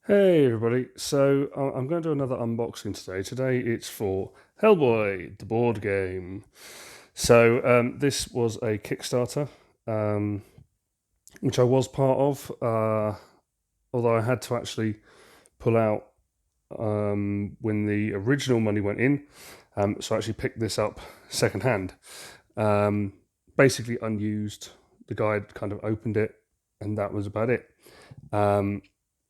Hey everybody, so I'm going to do another unboxing today. Today it's for Hellboy, the board game. So this was a Kickstarter, um, which I was part of, although I had to actually pull out when the original money went in. So I actually picked this up secondhand, um, basically unused. The guy had kind of opened it, and that was about it.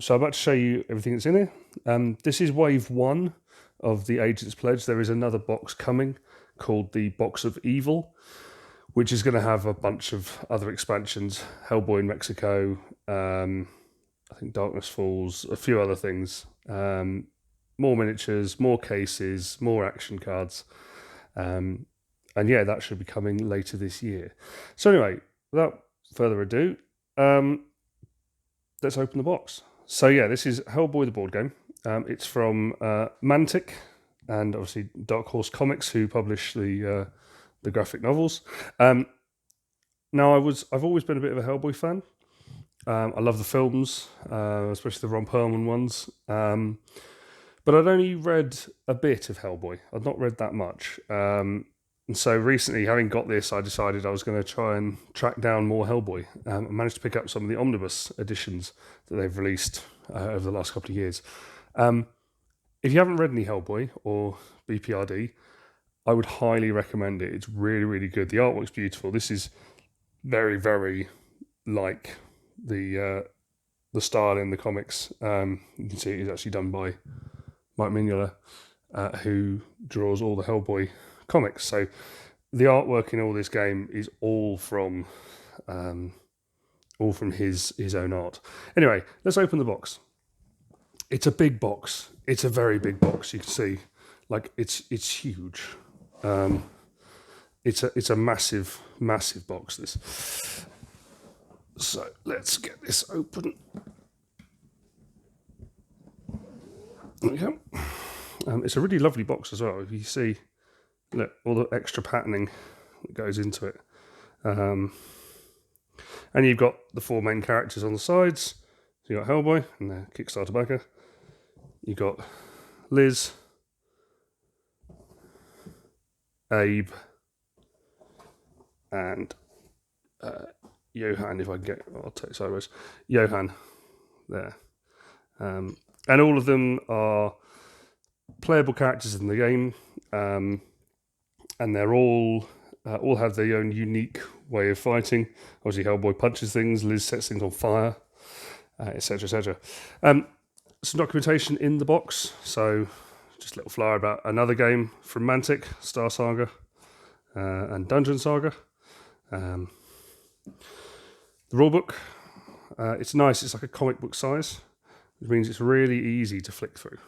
So I'm about to show you everything that's in here. This is wave one of the Agent's Pledge. There is another box coming called the Box of Evil, which is going to have a bunch of other expansions. Hellboy in Mexico, I think Darkness Falls, a few other things. More miniatures, more cases, more action cards. And yeah, that should be coming later this year. So anyway, without further ado, let's open the box. So yeah, this is Hellboy the board game. It's from Mantic and obviously Dark Horse Comics, who publish the graphic novels. Now I've always been a bit of a Hellboy fan. I love the films, especially the Ron Perlman ones. But I'd only read a bit of Hellboy. I'd not read that much. And so recently, having got this, I decided I was going to try and track down more Hellboy. I managed to pick up some of the omnibus editions that they've released over the last couple of years. If you haven't read any Hellboy or BPRD, I would highly recommend it. It's really, really good. The artwork's beautiful. This is very, very like the style in the comics. You can see it's actually done by Mike Mignola, who draws all the Hellboy comics. So the artwork in all this game is all from his own art. Anyway, let's open the box. It's a big box. It's a very big box. You can see, like it's huge. It's a massive box. This. So let's get this open. There we go. It's a really lovely box as well. If you see, look, all the extra patterning that goes into it. And you've got the four main characters on the sides. So you've got Hellboy and the Kickstarter backer. You've got Liz, Abe, and Johan, if I can get, I'll take it sideways. Johan, there. And all of them are playable characters in the game, and they're all have their own unique way of fighting. Obviously, Hellboy punches things, Liz sets things on fire, etc., etc. Some documentation in the box, so just a little flyer about another game from Mantic, Star Saga, and Dungeon Saga. The rulebook, it's nice, it's like a comic book size, which means it's really easy to flick through.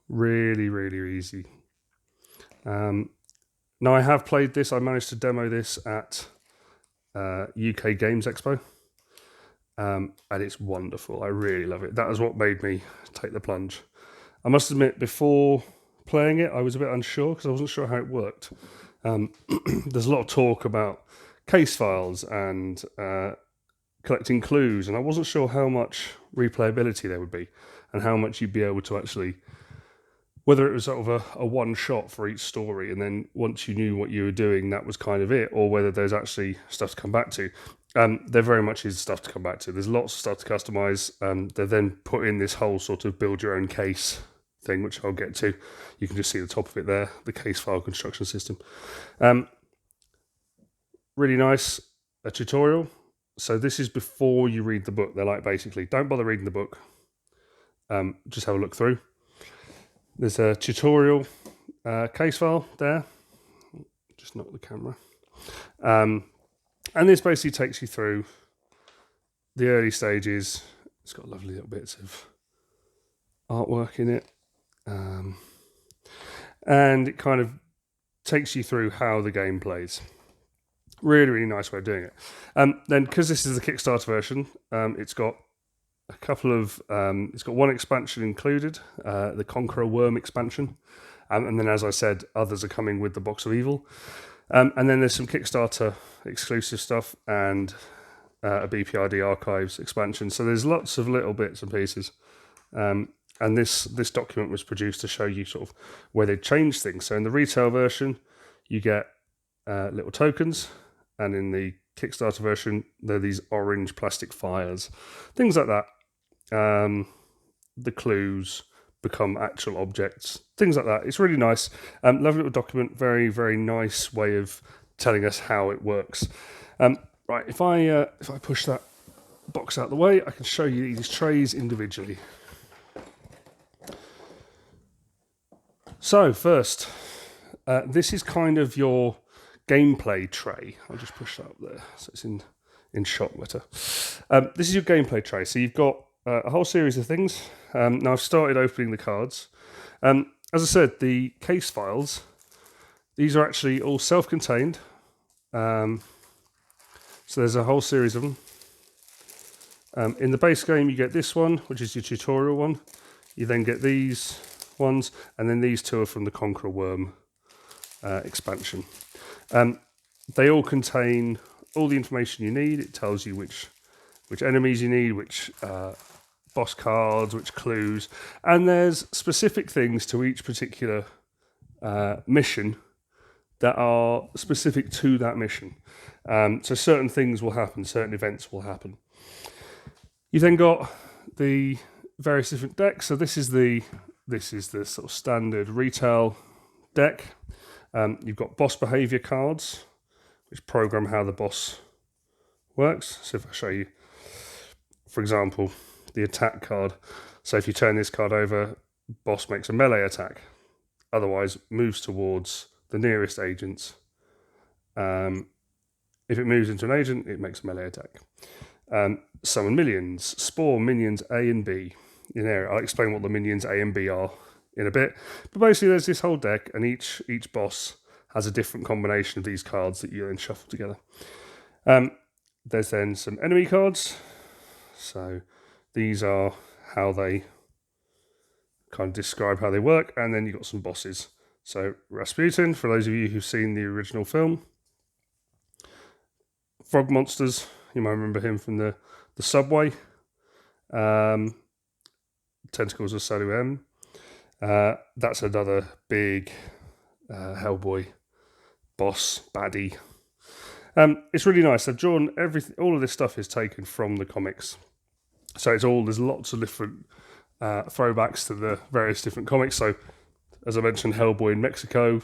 Really, really easy. Now I have played this, I managed to demo this at UK Games Expo. And it's wonderful. I really love it. That is what made me take the plunge. I must admit, before playing it, I was a bit unsure because I wasn't sure how it worked. There's a lot of talk about case files and collecting clues, and I wasn't sure how much replayability there would be and how much you'd be able to actually, whether it was sort of a one shot for each story, and then once you knew what you were doing, that was kind of it, or whether there's actually stuff to come back to. There very much is stuff to come back to. There's lots of stuff to customize. They then put in this whole sort of build your own case thing, which I'll get to. You can just see the top of it there, the case file construction system. Really nice, a tutorial. So this is before you read the book. They're like, basically, don't bother reading the book. Just have a look through. There's a tutorial case file there. Just knock the camera. And this basically takes you through the early stages. It's got lovely little bits of artwork in it. And it kind of takes you through how the game plays. Really, really nice way of doing it. Then, because this is the Kickstarter version, it's got a couple of, it's got one expansion included, the Conqueror Worm expansion. And then, as I said, others are coming with the Box of Evil. And then there's some Kickstarter exclusive stuff, and a BPRD archives expansion. So there's lots of little bits and pieces. And this document was produced to show you sort of where they changed things. So in the retail version, you get little tokens, and in the Kickstarter version, they're these orange plastic fires, things like that. The clues become actual objects, things like that. It's really nice. Lovely little document, very, very nice way of telling us how it works. Right, if I push that box out of the way, I can show you these trays individually. So first, this is kind of your gameplay tray. I'll just push that up there so it's in shot better. This is your gameplay tray. So you've got a whole series of things. Now I've started opening the cards. As I said, the case files, these are actually all self-contained. So there's a whole series of them. In the base game, you get this one, which is your tutorial one. You then get these ones, and then these two are from the Conqueror Worm expansion. They all contain all the information you need. It tells you which enemies you need, which boss cards, which clues, and there's specific things to each particular mission that are specific to that mission. So certain things will happen, certain events will happen. You've then got the various different decks. So this is the sort of standard retail deck. You've got boss behavior cards, which program how the boss works. So if I show you, for example, the attack card. So if you turn this card over, boss makes a melee attack. Otherwise, moves towards the nearest agents. If it moves into an agent, it makes a melee attack. Summon minions, spawn minions A and B in area. I'll explain what the minions A and B are in a bit. But basically, there's this whole deck, and each boss has a different combination of these cards that you then shuffle together. There's then some enemy cards. So these are how they kind of describe how they work, and then you've got some bosses. So Rasputin, for those of you who've seen the original film. Frog monsters, you might remember him from the subway. Tentacles of Saluem. That's another big Hellboy boss baddie. It's really nice. They've drawn everything. All of this stuff is taken from the comics, so there's lots of different throwbacks to the various different comics. So, as I mentioned, Hellboy in Mexico.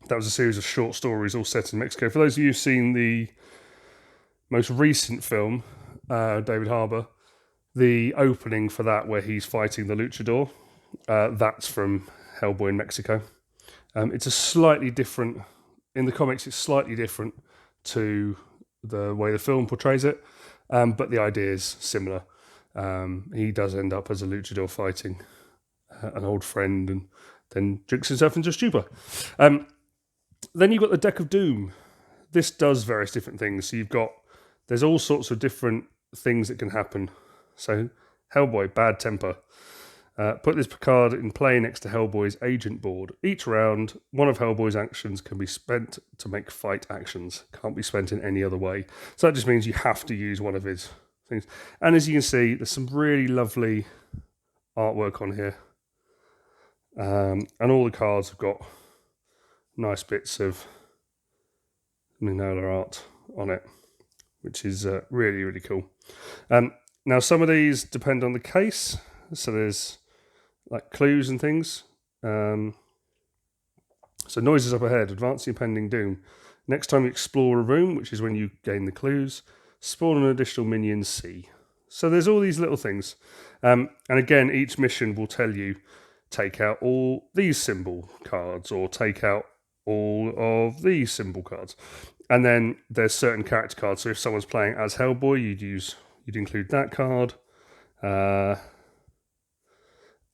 That was a series of short stories all set in Mexico. For those of you who've seen the most recent film, David Harbour, the opening for that where he's fighting the luchador, that's from Hellboy in Mexico. It's a slightly different, in the comics it's slightly different to the way the film portrays it, but the idea is similar. He does end up as a luchador fighting an old friend and then drinks himself into a stupor. Then you've got the Deck of Doom. This does various different things. So there's all sorts of different things that can happen. So Hellboy, bad temper. Put this card in play next to Hellboy's agent board. Each round, one of Hellboy's actions can be spent to make fight actions. Can't be spent in any other way. So that just means you have to use one of his things. And as you can see, there's some really lovely artwork on here. And all the cards have got nice bits of Mignola art on it, which is really, really cool. Now, some of these depend on the case. So there's like clues and things. So noises up ahead, advancing impending doom. Next time you explore a room, which is when you gain the clues, spawn an additional minion C. So there's all these little things. And again, each mission will tell you, take out all these symbol cards, or take out all of these symbol cards. And then there's certain character cards. So if someone's playing as Hellboy, you'd include that card.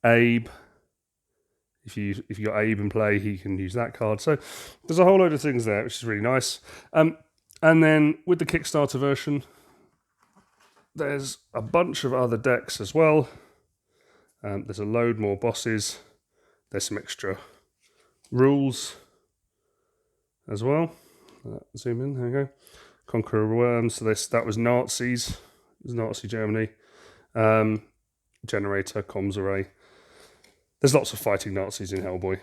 Abe, if you got Abe in play, he can use that card. So there's a whole load of things there, which is really nice. And then with the Kickstarter version, there's a bunch of other decks as well. There's a load more bosses. There's some extra rules as well. Zoom in, there you go. Conqueror Worm. So that was Nazis. It was Nazi Germany. Generator, comms array. There's lots of fighting Nazis in Hellboy.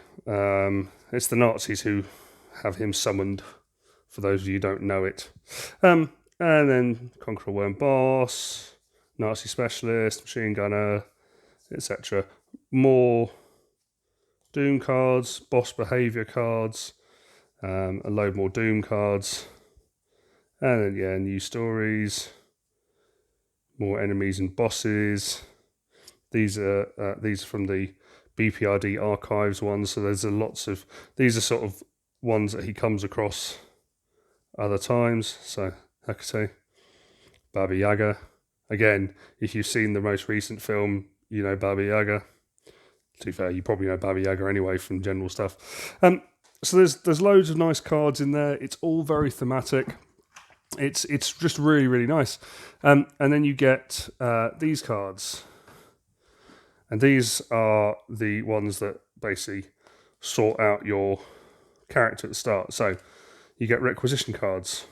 It's the Nazis who have him summoned, for those of you who don't know it. And then Conqueror Worm boss, Nazi specialist, machine gunner, etc. More Doom cards, boss behaviour cards, a load more Doom cards, and then new stories, more enemies and bosses. These are from the BPRD archives ones, so there's lots of these are sort of ones that he comes across other times. So Hecate, Baba Yaga. Again, if you've seen the most recent film, you know Baba Yaga. To be fair, you probably know Baba Yaga anyway from general stuff. So there's loads of nice cards in there. It's all very thematic. It's just really, really nice. And then you get these cards. And these are the ones that basically sort out your character at the start. So you get requisition cards.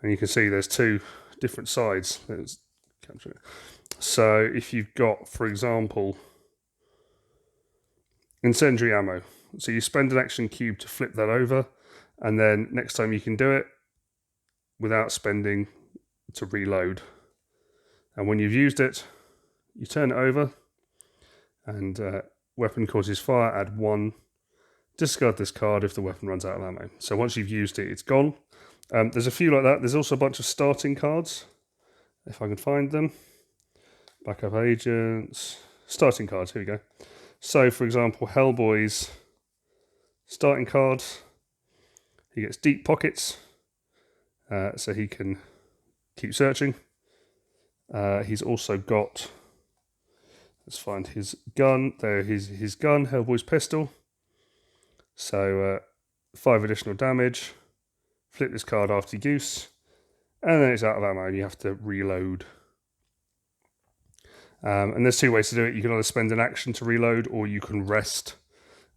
And you can see there's two different sides. Let's capture it. So if you've got, for example, incendiary ammo. So you spend an action cube to flip that over, and then next time you can do it without spending to reload. And when you've used it, you turn it over, and weapon causes fire, add 1. Discard this card if the weapon runs out of ammo. So once you've used it, it's gone. There's a few like that. There's also a bunch of starting cards, if I can find them. Backup agents, starting cards, here we go. So, for example, Hellboy's starting card, he gets deep pockets, so he can keep searching. He's also got, let's find his gun, there his gun, Hellboy's pistol. So 5 additional damage, flip this card after use, and then it's out of ammo and you have to reload. And there's 2 ways to do it. You can either spend an action to reload, or you can rest,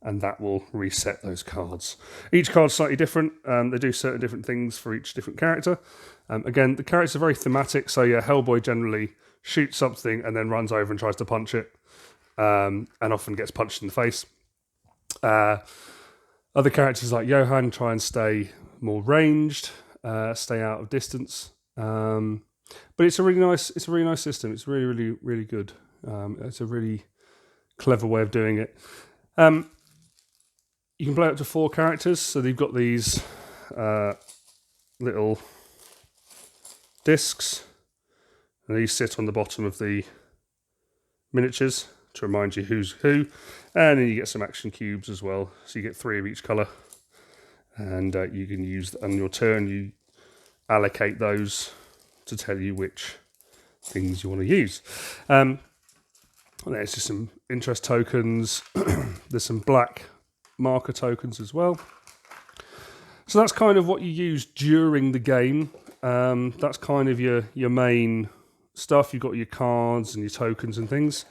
and that will reset those cards. Each card's slightly different. They do certain different things for each different character. Again, the characters are very thematic. So yeah, Hellboy generally shoots something and then runs over and tries to punch it, and often gets punched in the face. Other characters like Johann try and stay more ranged, stay out of distance. But it's a really nice system. It's really, really, really good. It's a really clever way of doing it. You can play up to 4 characters, so they've got these little discs, and these sit on the bottom of the miniatures to remind you who's who, and then you get some action cubes as well. So you get 3 of each colour, and you can use on your turn. You allocate those to tell you which things you want to use. There's just some interest tokens. There's some black marker tokens as well. So that's kind of what you use during the game. That's kind of your main stuff. You've got your cards and your tokens and things.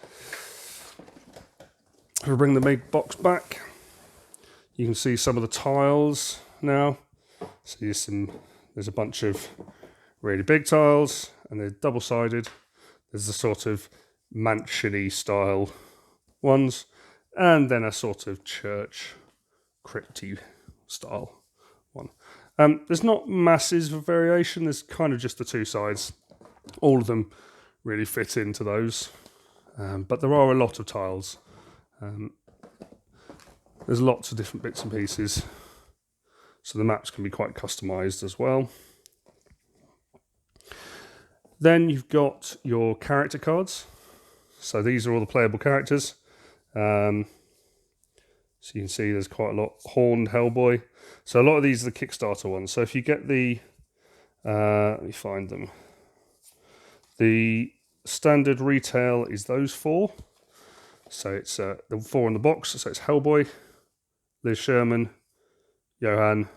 If we bring the big box back, you can see some of the tiles now. So there's a bunch of really big tiles, and they're double-sided. There's a sort of mansion-y style ones, and then a sort of church crypty style one. There's not masses of variation. There's kind of just the 2 sides. All of them really fit into those, but there are a lot of tiles. There's lots of different bits and pieces, so the maps can be quite customized as well. Then you've got your character cards. So these are all the playable characters. So you can see there's quite a lot. Horned Hellboy. So a lot of these are the Kickstarter ones. So if you get the, let me find them. The standard retail is those 4. So it's the 4 in the box. So it's Hellboy, Liz Sherman, Johann,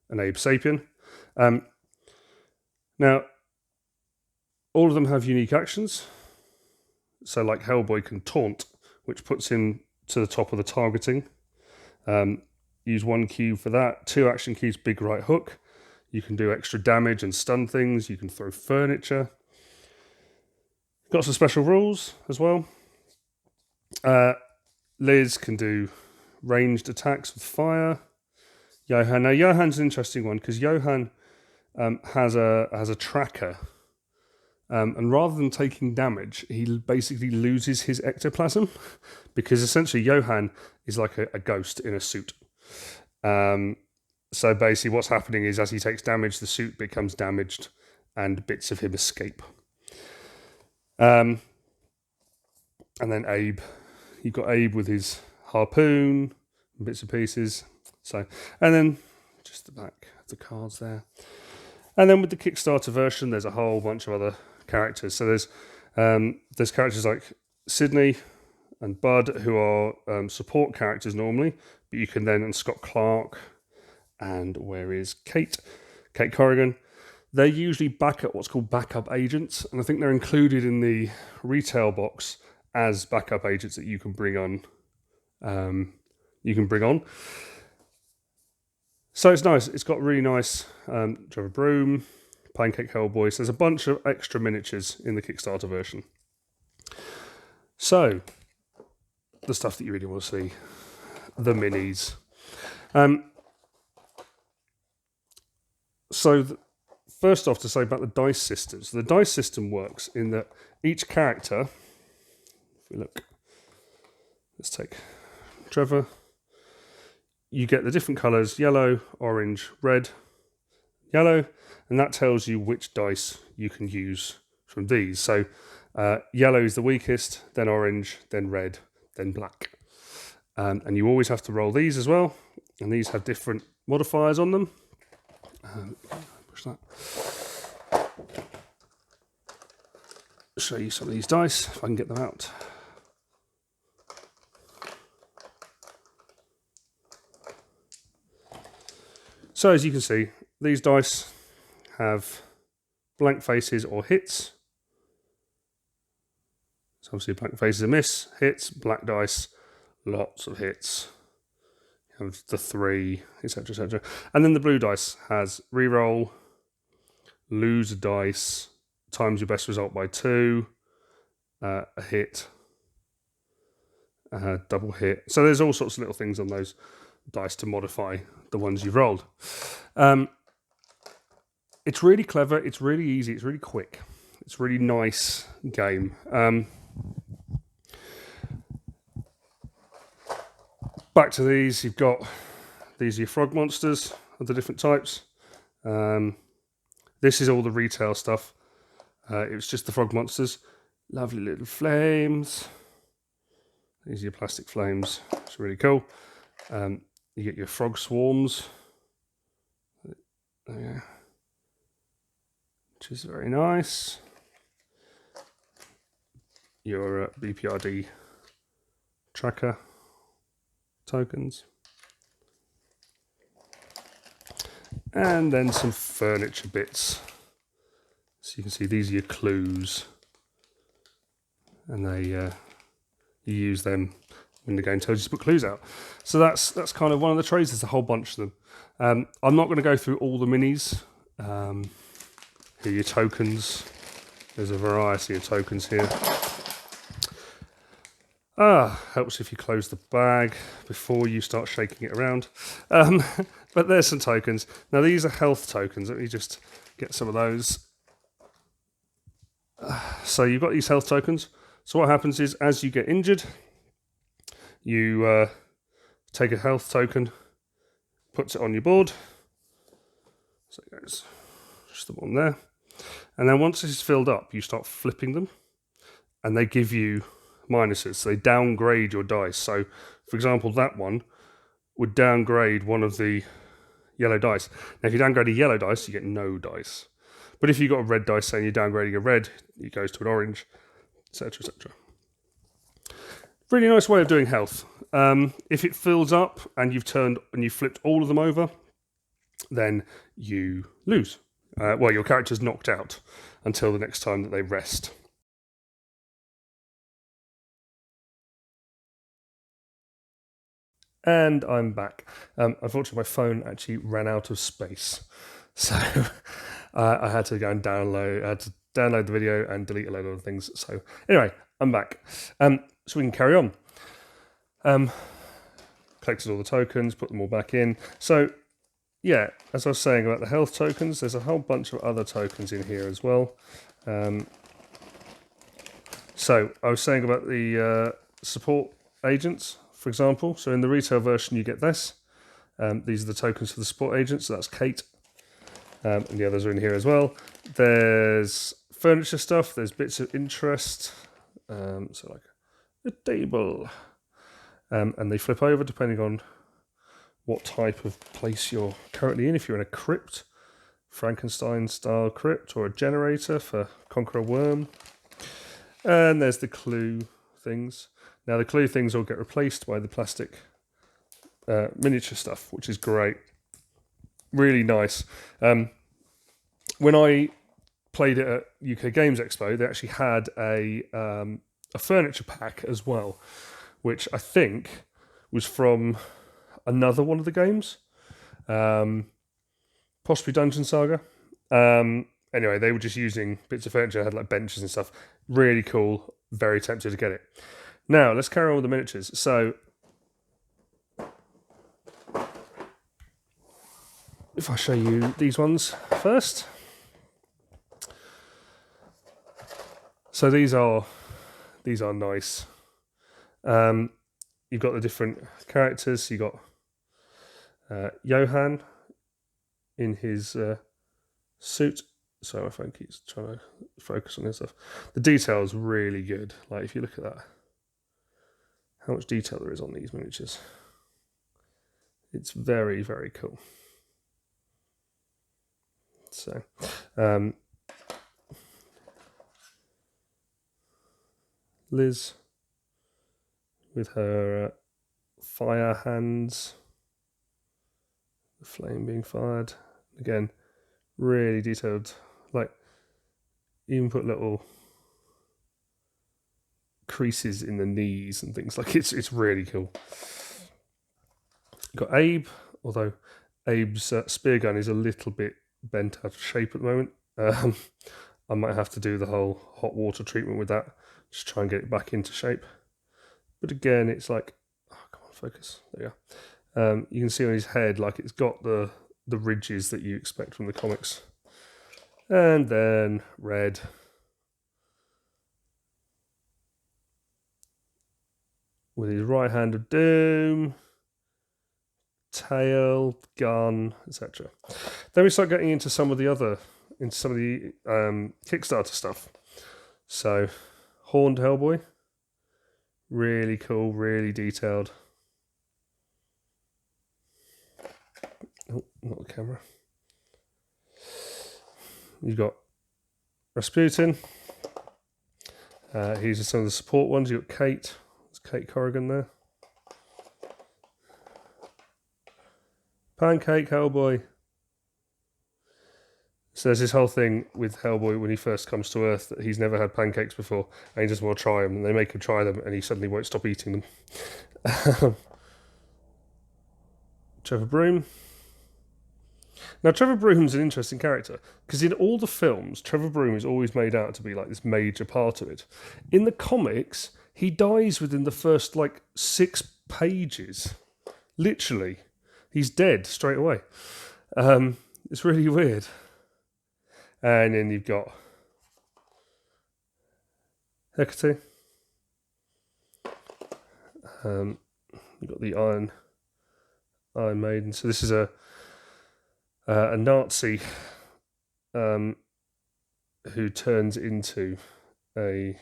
and Abe Sapien. Now, all of them have unique actions. So like Hellboy can taunt, which puts him to the top of the targeting. Use 1 cube for that. 2 action cubes, big right hook. You can do extra damage and stun things. You can throw furniture. Got some special rules as well. Liz can do ranged attacks with fire. Johan. Now Johan's an interesting one because Johan has a tracker, and rather than taking damage, he basically loses his ectoplasm because essentially Johan is like a ghost in a suit. So basically, what's happening is as he takes damage, the suit becomes damaged, and bits of him escape. And then Abe, you've got Abe with his harpoon, bits and pieces. So, and then just the back of the cards there. And then with the Kickstarter version, there's a whole bunch of other characters. So there's characters like Sydney and Bud, who are support characters normally, but you can then, and Scott Clark, and where is Kate Corrigan. They're usually what's called backup agents, and I think they're included in the retail box as backup agents that you can bring on. So it's nice. It's got really nice Trevor Broom, Pancake Hellboy. So there's a bunch of extra miniatures in the Kickstarter version. So the stuff that you really want to see, the minis. First off, to say about the dice system. So the dice system works in that each character, if we look, let's take Trevor, you get the different colours, yellow, orange, red, yellow, and that tells you which dice you can use from these. So yellow is the weakest, then orange, then red, then black. And you always have to roll these as well, and these have different modifiers on them. Push that. Show you some of these dice, if I can get them out. So as you can see, these dice have blank faces or hits. So obviously blank faces are miss, hits, black dice, lots of hits. You have the 3, etc., etc. And then the blue dice has reroll, lose a dice, times your best result by 2, a hit, double hit. So there's all sorts of little things on those dice to modify the ones you've rolled. It's really clever, it's really easy, it's really quick. It's a really nice game. Back to these, you've got, these are your frog monsters of the different types. This is all the retail stuff. It was just the frog monsters. Lovely little flames. These are your plastic flames. It's really cool. You get your frog swarms. There, which is very nice. Your BPRD tracker tokens. And then some furniture bits. So you can see these are your clues. And they you use them when the game tells you to put clues out. So that's kind of one of the trades. There's a whole bunch of them. I'm not going to go through all the minis. Here are your tokens. There's a variety of tokens here. Helps if you close the bag before you start shaking it around. But there's some tokens. Now these are health tokens. Let me just get some of those. So you've got these health tokens. So what happens is as you get injured, you take a health token, puts it on your board. So it goes just the one there. And then once this is filled up, you start flipping them and they give you minuses. So they downgrade your dice. So for example, that one would downgrade one of the yellow dice. Now if you downgrade a yellow dice, you get no dice. But if you've got a red dice saying you're downgrading a red, it goes to an orange, etc., etc. Really nice way of doing health. If it fills up and you've flipped all of them over, then you lose. Well, your character's knocked out until the next time that they rest. And I'm back. Unfortunately, my phone actually ran out of space. So I had to go and download the video and delete a load of other things. So anyway, I'm back. So we can carry on. Collected all the tokens, put them all back in. So yeah, as I was saying about the health tokens, there's a whole bunch of other tokens in here as well. So I was saying about the support agents, for example. So in the retail version, you get this. These are the tokens for the support agents. So that's Kate. And the others are in here as well. There's furniture stuff. There's bits of interest. So like a table. And they flip over depending on what type of place you're currently in. If you're in a crypt, Frankenstein-style crypt, or a generator for Conquer a Worm. And there's the clue things. Now the clue things all get replaced by the plastic miniature stuff, which is great. Really nice. When I played it at UK Games Expo, they actually had a furniture pack as well, which I think was from another one of the games, possibly Dungeon Saga. Anyway, they were just using bits of furniture, had like benches and stuff. Really cool. Very tempted to get it. Now, let's carry on with the miniatures. So, if I show you these ones first. So these are nice. You've got the different characters. You've got Johan in his suit. So my phone keeps trying to focus on this stuff. The detail is really good. Like if you look at that, how much detail there is on these miniatures. It's very, very cool. So, Liz with her fire hands, the flame being fired. Again, really detailed. Like, even put little creases in the knees and things. Like, it's really cool. Got Abe, although Abe's spear gun is a little bit bent out of shape at the moment. I might have to do the whole hot water treatment with that, just try and get it back into shape. But again, it's like, oh, come on, focus. There you go. You can see on his head, like it's got the ridges that you expect from the comics. And then Red. With his right hand of doom, tail, gun, etc. Then we start getting into some of the Kickstarter stuff. So, Horned Hellboy, really cool, really detailed. Oh, not the camera. You've got Rasputin. These are some of the support ones. You've got Kate. There's Kate Corrigan there. Pancake Hellboy. So there's this whole thing with Hellboy when he first comes to Earth that he's never had pancakes before and he doesn't want to try them, and they make him try them and he suddenly won't stop eating them. Trevor Broom. Now Trevor Broom's an interesting character because in all the films Trevor Broom is always made out to be like this major part of it. In the comics he dies within the first like 6 pages. Literally. He's dead straight away. It's really weird. And then you've got Hecate. You've got the Iron Maiden. So this is a Nazi who turns into the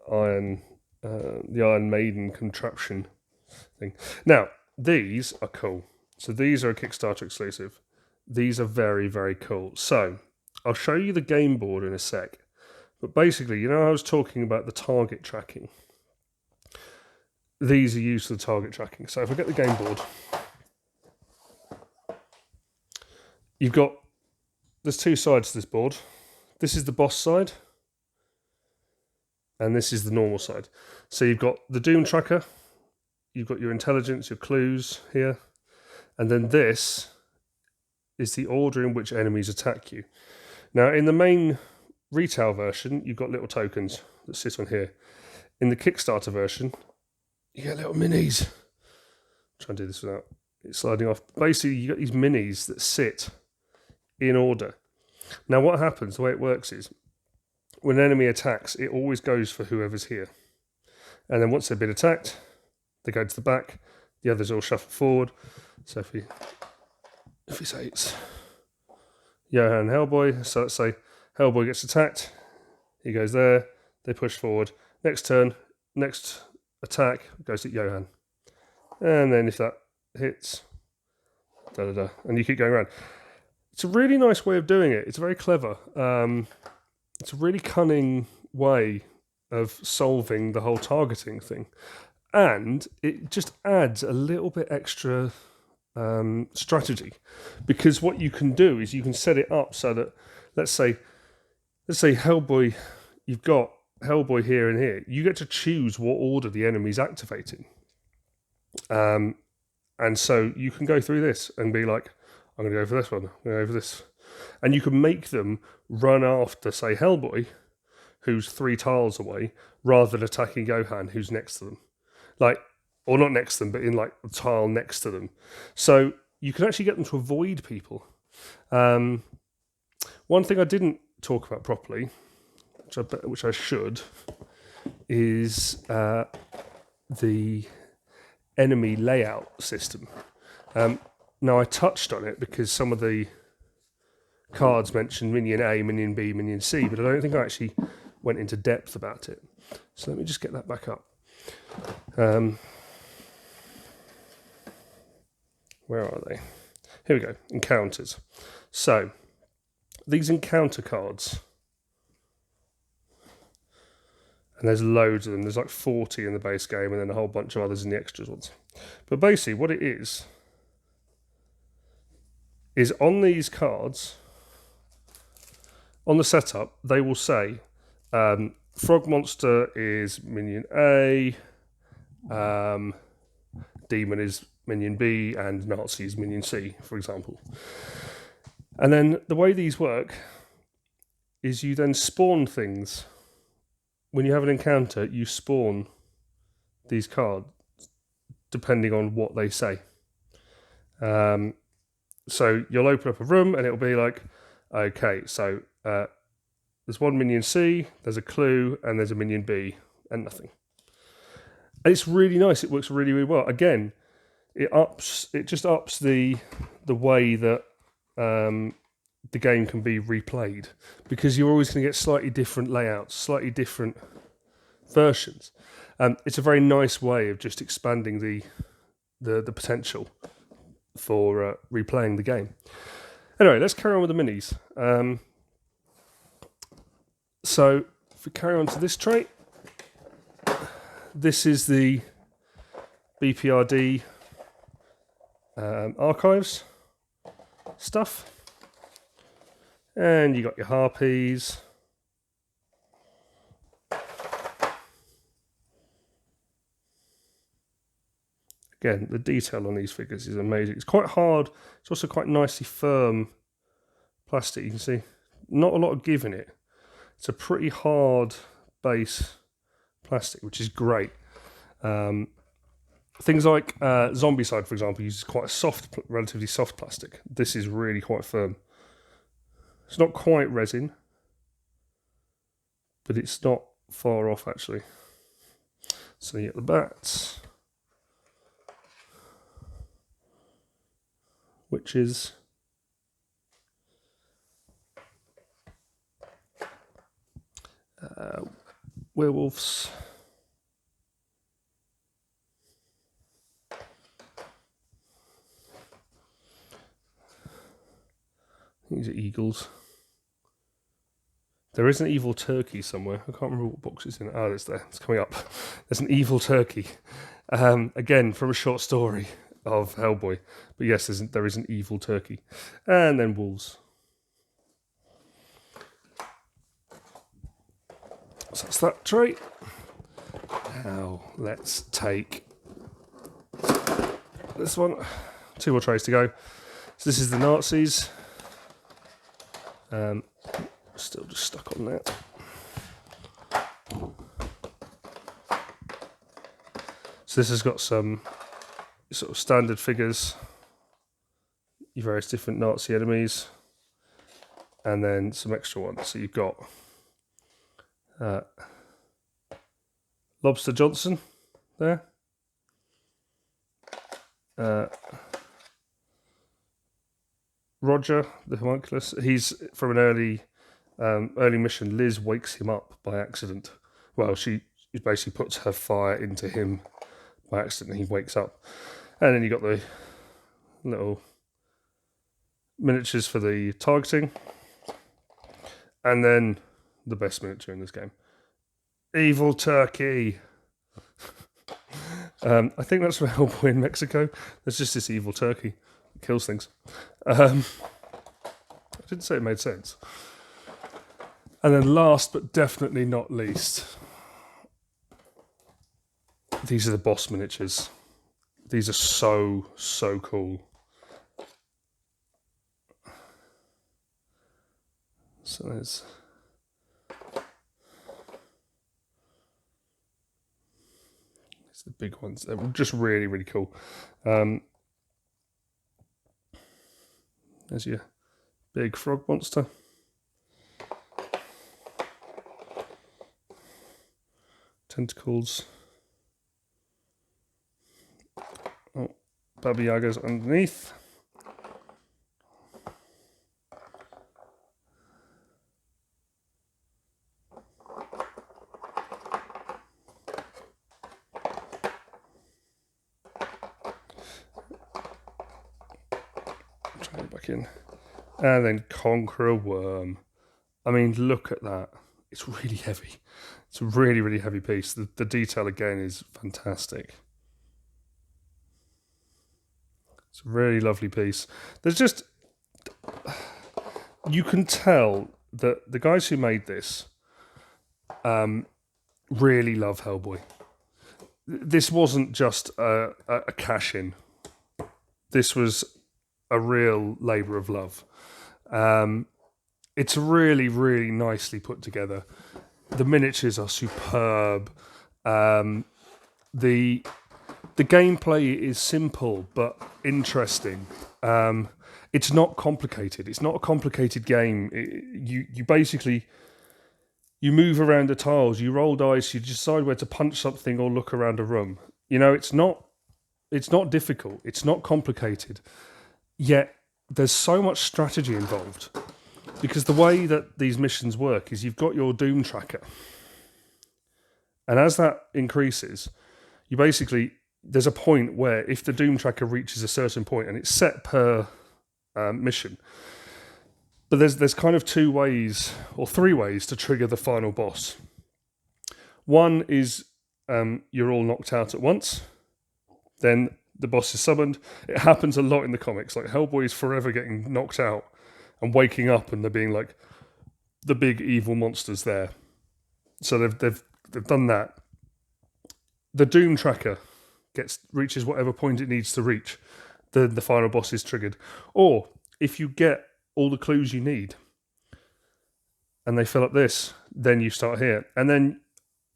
Iron Maiden contraption thing. Now, these are cool. So these are a Kickstarter exclusive. These are very, very cool. So I'll show you the game board in a sec. But basically, you know I was talking about the target tracking. These are used for the target tracking. So if I get the game board, there's 2 sides to this board. This is the boss side. And this is the normal side. So you've got the Doom tracker. You've got your intelligence, your clues here. And then this is the order in which enemies attack you. Now, in the main retail version, you've got little tokens that sit on here. In the Kickstarter version, you get little minis. Try and do this without it sliding off. Basically, you got these minis that sit in order. Now, what happens, the way it works is, when an enemy attacks, it always goes for whoever's here. And then once they've been attacked, they go to the back, the others all shuffle forward. So if we say it's Johann Hellboy, so let's say Hellboy gets attacked, he goes there, they push forward. Next turn, next attack goes to Johann. And then if that hits, and you keep going around. It's a really nice way of doing it. It's very clever. It's a really cunning way of solving the whole targeting thing. And it just adds a little bit extra strategy, because what you can do is you can set it up so that, let's say Hellboy, you've got Hellboy here and here. You get to choose what order the enemy's activating. And so you can go through this and be like, I'm going to go for this one, I'm going to go for this. And you can make them run after, say, Hellboy, who's 3 tiles away, rather than attacking Johann, who's next to them. Or not next to them, but in the tile next to them. So you can actually get them to avoid people. One thing I didn't talk about properly, which I should, is the enemy layout system. Now, I touched on it because some of the cards mentioned minion A, minion B, minion C, but I don't think I actually went into depth about it. So let me just get that back up. Where are they? Here we go, encounters. So, these encounter cards, and there's loads of them. There's like 40 in the base game and then a whole bunch of others in the extras ones. But basically what it is on these cards, on the setup, they will say Frog Monster is minion A, Demon is minion B, and Nazi is minion C, for example. And then the way these work is you then spawn things. When you have an encounter, you spawn these cards depending on what they say. So you'll open up a room and it'll be like, okay, so there's one minion C, there's a clue, and there's a minion B, and nothing. And it's really nice. It works really, really well. Again, it just ups the way that the game can be replayed, because you're always going to get slightly different layouts, slightly different versions. It's a very nice way of just expanding the potential for replaying the game. Anyway, let's carry on with the minis. So if we carry on to this trait, this is the BPRD archives stuff. And you got your harpies. Again, the detail on these figures is amazing. It's quite hard. It's also quite nicely firm plastic. You can see not a lot of give in it. It's a pretty hard base plastic, which is great. Things like Zombicide, for example, uses quite a soft, relatively soft plastic. This is really quite firm. It's not quite resin, but it's not far off actually. So you get the bats, witches, werewolves, these are eagles. There is an evil turkey somewhere. I can't remember what box it's in. Oh, it's there. It's coming up. There's an evil turkey. Again, from a short story of Hellboy. But yes, there is an evil turkey. And then wolves. So that's that trait. Now, let's take this one. 2 more trays to go. So this is the Nazis. Still just stuck on that. So this has got some sort of standard figures, your various different Nazi enemies, and then some extra ones. So you've got Lobster Johnson there. Roger, the homunculus, he's from an early mission. Liz wakes him up by accident. Well, she basically puts her fire into him by accident, and he wakes up. And then you got the little miniatures for the targeting, and then the best miniature in this game, Evil Turkey. I think that's from Hellboy in Mexico. There's just this evil turkey that kills things. I didn't say it made sense. And then last but definitely not least, these are the boss miniatures. These are so cool. So there's the big ones. They're just really cool. There's your big frog monster. Tentacles. Oh, Baba Yaga's underneath. Try it back in. And then Conquer a Worm. I mean, look at that. It's really heavy. It's a really heavy piece. The detail again is fantastic. It's a really lovely piece. There's just, you can tell that the guys who made this really love Hellboy. This wasn't just a cash-in. This was a real labour of love. It's really nicely put together. The miniatures are superb. The gameplay is simple but interesting. It's not complicated. It's not a complicated game. You basically, you move around the tiles, you roll dice, you decide where to punch something or look around a room. You know, it's not difficult. It's not complicated. Yet there's so much strategy involved. Because the way that these missions work is you've got your doom tracker. And as that increases, you basically, there's a point where if the doom tracker reaches a certain point, and it's set per mission, but there's kind of 2 ways or 3 ways to trigger the final boss. One is you're all knocked out at once, then the boss is summoned. It happens a lot in the comics. Like Hellboy is forever getting knocked out and waking up, and there being like the big evil monsters there. So they've done that. The doom tracker reaches whatever point it needs to reach. The final boss is triggered. Or if you get all the clues you need, and they fill up this, then you start here, and then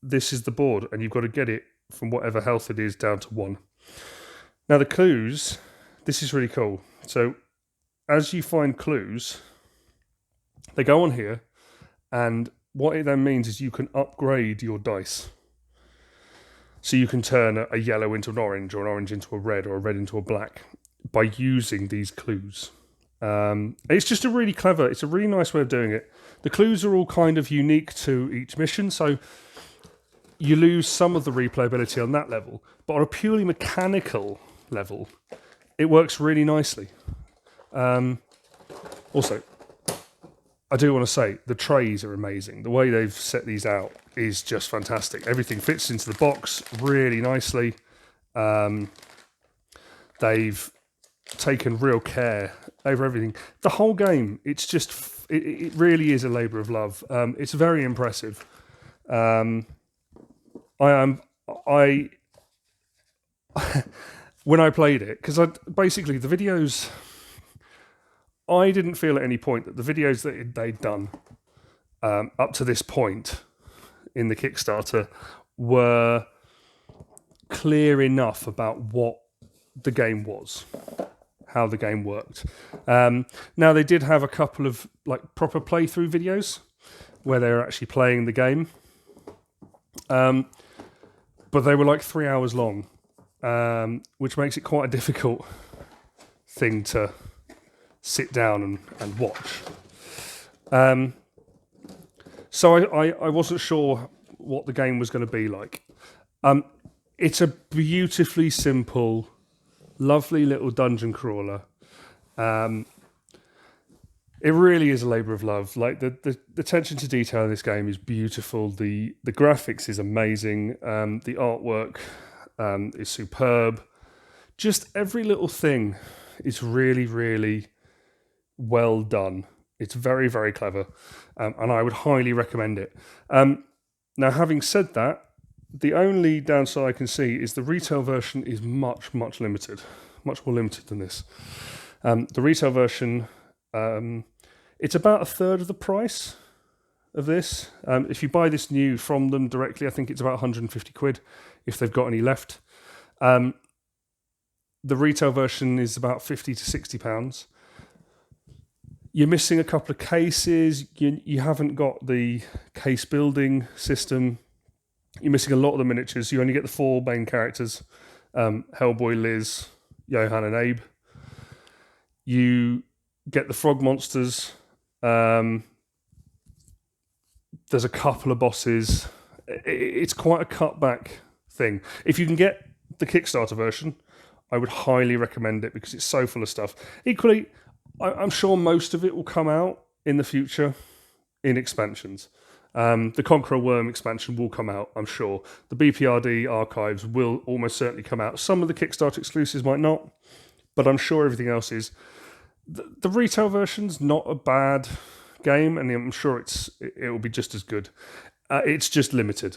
this is the board, and you've got to get it from whatever health it is down to 1. Now the clues, this is really cool. So as you find clues, they go on here, and what it then means is you can upgrade your dice. So you can turn a yellow into an orange, or an orange into a red, or a red into a black by using these clues. It's just a really clever, it's a really nice way of doing it. The clues are all kind of unique to each mission, so you lose some of the replayability on that level, but on a purely mechanical level, it works really nicely. Also, I do want to say the trays are amazing. The way they've set these out is just fantastic. Everything fits into the box really nicely. They've taken real care over everything. The whole game, it's just, it really is a labour of love. It's very impressive. When I played it, because basically the videos, I didn't feel at any point that the videos that they'd done up to this point in the Kickstarter were clear enough about what the game was, how the game worked. Now, they did have a couple of like proper playthrough videos where they were actually playing the game, but they were like 3 hours long, which makes it quite a difficult thing to sit down and watch. So I wasn't sure what the game was going to be like. It's a beautifully simple, lovely little dungeon crawler. It really is a labour of love. Like the attention to detail in this game is beautiful. The graphics is amazing. The artwork is superb. Just every little thing is really, really well done. It's very, very clever, and I would highly recommend it. Now, having said that, the only downside I can see is the retail version is much, much limited, much more limited than this. The retail version, it's about a third of the price of this. If you buy this new from them directly, I think it's about 150 quid if they've got any left. The retail version is about 50 to 60 pounds. You're missing a couple of cases. You haven't got the case building system. You're missing a lot of the miniatures. You only get the 4 main characters, Hellboy, Liz, Johan and Abe. You get the frog monsters. There's a couple of bosses. It's quite a cutback thing. If you can get the Kickstarter version, I would highly recommend it because it's so full of stuff. Equally, I'm sure most of it will come out in the future in expansions. The Conqueror Worm expansion will come out, I'm sure. The BPRD archives will almost certainly come out. Some of the Kickstarter exclusives might not, but I'm sure everything else is. The retail version's not a bad game, and I'm sure it will be just as good. It's just limited.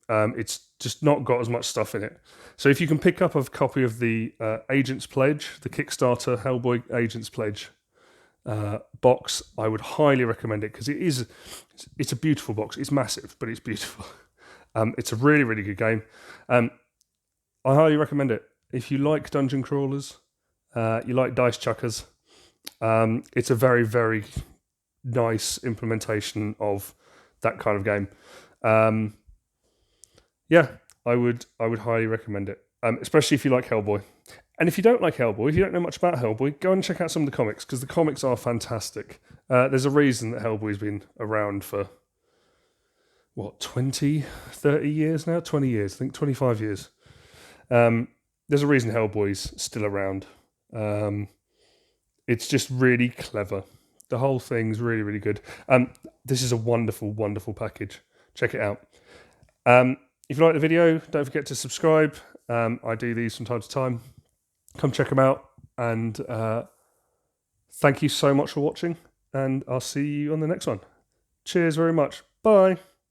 It's just not got as much stuff in it. So if you can pick up a copy of the Agent's Pledge, the Kickstarter Hellboy Agent's Pledge box, I would highly recommend it because it's a beautiful box. It's massive, but it's beautiful. It's a really, really good game. I highly recommend it. If you like dungeon crawlers, you like dice chuckers, it's a very, very nice implementation of that kind of game. Yeah, I would highly recommend it, especially if you like Hellboy. And if you don't like Hellboy, if you don't know much about Hellboy, go and check out some of the comics, because the comics are fantastic. There's a reason that Hellboy's been around for, 20, 30 years now? 20 years, I think 25 years. There's a reason Hellboy's still around. It's just really clever. The whole thing's really, really good. This is a wonderful, wonderful package. Check it out. If you like the video, don't forget to subscribe. I do these from time to time. Come check them out, and thank you so much for watching, and I'll see you on the next one. Cheers very much. Bye.